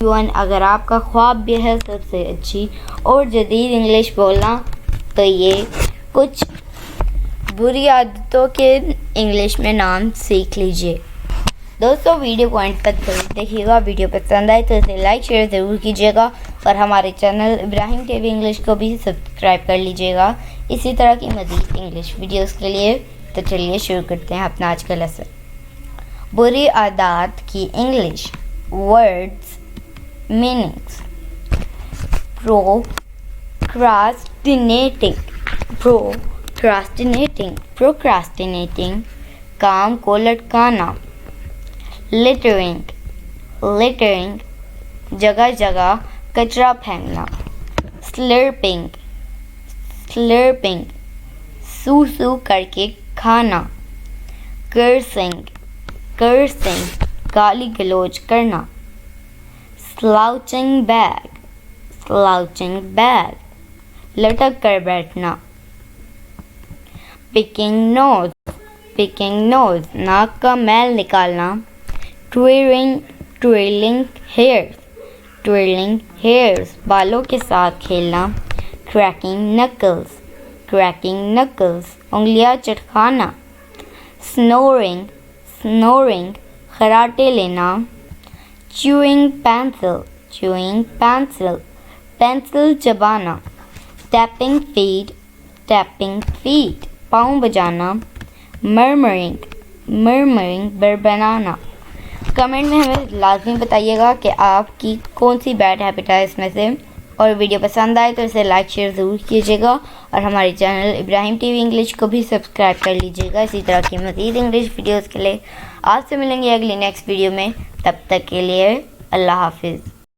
अगर आपका ख्वाब भी है सबसे अच्छी और जदीद इंग्लिश बोलना, तो ये कुछ बुरी आदतों के इंग्लिश में नाम सीख लीजिए। दोस्तों, वीडियो को एंड तक जरूर देखिएगा। वीडियो पसंद आए तो इसे लाइक शेयर ज़रूर कीजिएगा और हमारे चैनल इब्राहिम टीवी इंग्लिश को भी सब्सक्राइब कर लीजिएगा इसी तरह की मज़ीद इंग्लिश वीडियोस के लिए। तो चलिए शुरू करते हैं अपना आज का लेसन। बुरी आदत की इंग्लिश वर्ड्स, मीनिंग्स। प्रोक्रास्टिनेटिंग काम को लटकाना। लिटरिंग जगह जगह कचरा फेंकना। स्लर्पिंग सू सू करके खाना। कर्सिंग गाली गलौज करना। स्लाउचिंग बैग लटक कर बैठना। पिकिंग नोज नाक का मैल निकालना। ट्विलिंग हेयर्स बालों के साथ खेलना। क्रैकिंग नकल्स उंगलियां चटकाना। स्नोरिंग खराटे लेना। च्यूइंग पेंसिल पेंसिल चबाना। टैपिंग फीट पाँव बजाना। मर्मरिंग बड़बड़ाना। कमेंट में हमें लाजमी बताइएगा कि आपकी कौन सी बैड हैबिट है इसमें से। और वीडियो पसंद आए तो इसे लाइक शेयर ज़रूर कीजिएगा और हमारे चैनल इब्राहिम टीवी इंग्लिश को भी सब्सक्राइब कर लीजिएगा इसी तरह की मज़ीद इंग्लिश वीडियोस के लिए। आपसे मिलेंगे अगली नेक्स्ट वीडियो में, तब तक के लिए अल्लाह हाफिज़।